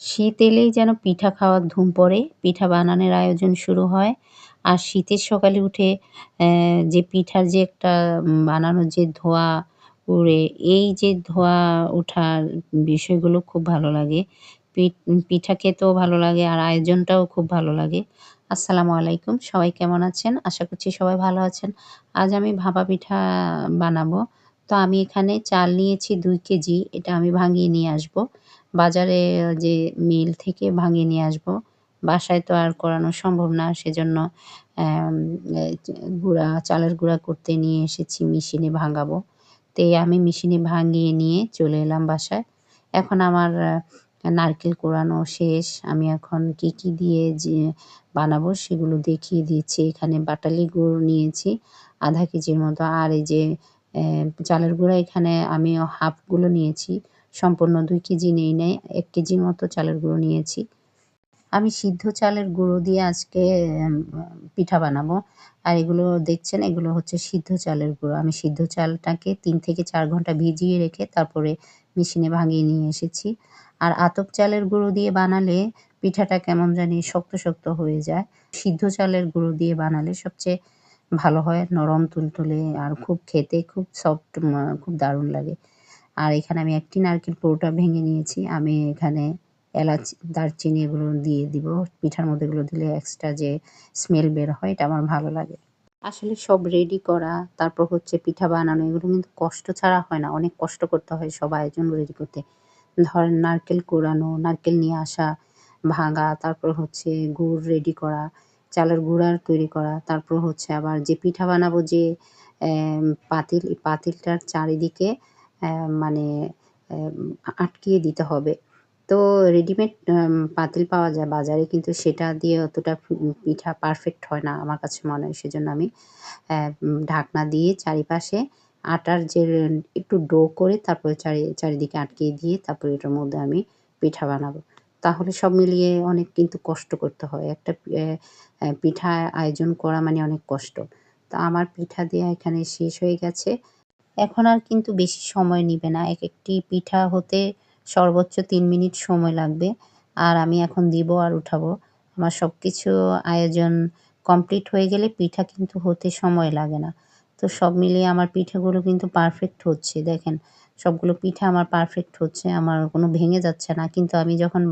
শীত এলেই যেন পিঠা খাওয়ার ধুম পড়ে, পিঠা বানানোর আয়োজন শুরু হয়। আর শীতের সকালে উঠে যে পিঠার যে একটা বানানোর যে ধোঁয়া উড়ে, এই যে ধোঁয়া ওঠার বিষয়গুলো খুব ভালো লাগে। পিঠা খেতেও ভালো লাগে আর আয়োজনটাও খুব ভালো লাগে। আসসালামু আলাইকুম। সবাই কেমন আছেন? আশা করছি সবাই ভালো আছেন। আজ আমি ভাপা পিঠা বানাবো। তো আমি এখানে চাল নিয়েছি ২ কেজি। এটা আমি ভাঙিয়ে নিয়ে আসবো। বাজারে যে মিল থেকে ভাঙিয়ে নিয়ে আসবো। বাসায় তো আর করানো সম্ভব না। সেজন্য অ্যাম এ চে চালের গুঁড়া করতে নিয়ে এসেছি মেশিনে ভাঙাবো। তো আমি মেশিনে ভাঙিয়ে নিয়ে চলে এলাম বাসায়। এখন আমার নারকেল কোড়ানো শেষ। আমি এখন কি দিয়ে যে বানাবো সেগুলো দেখিয়ে দিচ্ছি। এখানে বাটালি গুড় নিয়েছি ০.৫ কেজির মতো। আর এই যে চালের গুঁড়া এখানে আমি হাফ গুলো নিয়েছি। সম্পূর্ণ ২ কেজি নেই নাই। ১ কেজির মতো চালের গুঁড়ো নিয়েছি। আমি সিদ্ধ চালের গুঁড়ো দিয়ে আজকে এম পিঠা বানাবো। আর এগুলো দেখছেন এগুলো হচ্ছে সিদ্ধ চালের গুঁড়ো। আমি সিদ্ধ চালটাকে ৩ থেকে ৪ ঘন্টা ভিজিয়ে রেখে তারপরে মেশিনে ভাঙিয়ে নিয়ে এসেছি। আর আতপ চালের গুঁড়ো দিয়ে বানালে পিঠাটা কেমন জানি শক্ত হয়ে যায়। সিদ্ধ চালের গুঁড়ো দিয়ে বানালে সবচেয়ে ভালো হয়, নরম তুলতুলে আর খুব খেতে খুব সফট খুব দারুণ লাগে। আর এখানে আমি একটি নারকেল পুরোটা ভেঙে নিয়েছি। আমি এখানে এলাচ, দারচিনি এগুলো দিয়ে দিব। পিঠার মধ্যে এগুলো দিলে এক্সট্রা যে স্মেল বের হয় এটা আমার ভালো লাগে। আসলে সব রেডি করা, তারপর হচ্ছে পিঠা বানানো এগুলো কিন্তু কষ্ট ছাড়া হয় না। অনেক কষ্ট করতে হয় সব আয়োজন রেডি করতে। ধরেন নারকেল কোড়ানো, নারকেল নিয়ে আসা, ভাঙা, তারপর হচ্ছে গুড় রেডি করা, চালের গুঁড়া তৈরি করা, তারপর হচ্ছে আবার যে পিঠা বানাবো যে এই পাতিলটার চারিদিকে মানে অ্যাম আটকিয়ে দিতে হবে। তো রেডিমেড পাতিল পাওয়া যায় বাজারে কিন্তু সেটা দিয়ে অতটা পিঠা পারফেক্ট হয় না আমার কাছে মনে হয়। সেজন্য আমি ঢাকনা দিয়ে চারিপাশে আটার যে একটু ডো করে তারপরে চারিদিকে আটকিয়ে দিয়ে তারপরে এটার মধ্যে আমি পিঠা বানাবো। তাহলে সব মিলিয়ে অনেক কিন্তু কষ্ট করতে হয়। একটা পিঠা আয়োজন করা মানে অনেক কষ্ট। তো আমার পিঠা দেয়া এখানে শেষ হয়ে গেছে। এখন আর কিন্তু বেশি সময় নিবে না। একেকটি পিঠা হতে সর্বোচ্চ ৩ মিনিট সময় লাগবে। আর আমি এখন দিব আর উঠাবো। আমার সবকিছু আয়োজন কমপ্লিট হয়ে গেলে পিঠা কিন্তু হতে সময় লাগে না। তো সব মিলিয়ে আমার পিঠাগুলো কিন্তু পারফেক্ট হচ্ছে। দেখেন সবগুলো পিঠা আমার পারফেক্ট হচ্ছে। আমার কোনো ভেঙে যাচ্ছে না। কিন্তু আমি যখন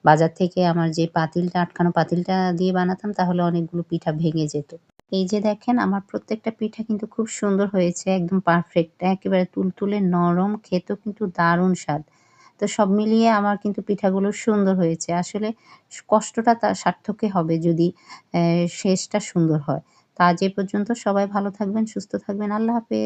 বাজার থেকে আমার যে পাতিলটা আটকানো পাতিলটা দিয়ে বানাতাম তাহলে অনেকগুলো পিঠা ভেঙে যেত। এই যে দেখেন আমার প্রত্যেকটা পিঠা কিন্তু খুব সুন্দর হয়েছে। একদম পারফেক্ট। একেবারে তুলতুলে নরম, খেতেও কিন্তু দারুণ স্বাদ। তো সব মিলিয়ে আমার কিন্তু পিঠাগুলো সুন্দর হয়েছে। আসলে কষ্টটা তার সার্থকই হবে যদি শেষটা সুন্দর হয়। তো আজ এ পর্যন্ত সবাই ভালো থাকবেন, সুস্থ থাকবেন। আল্লাহ হাফেজ।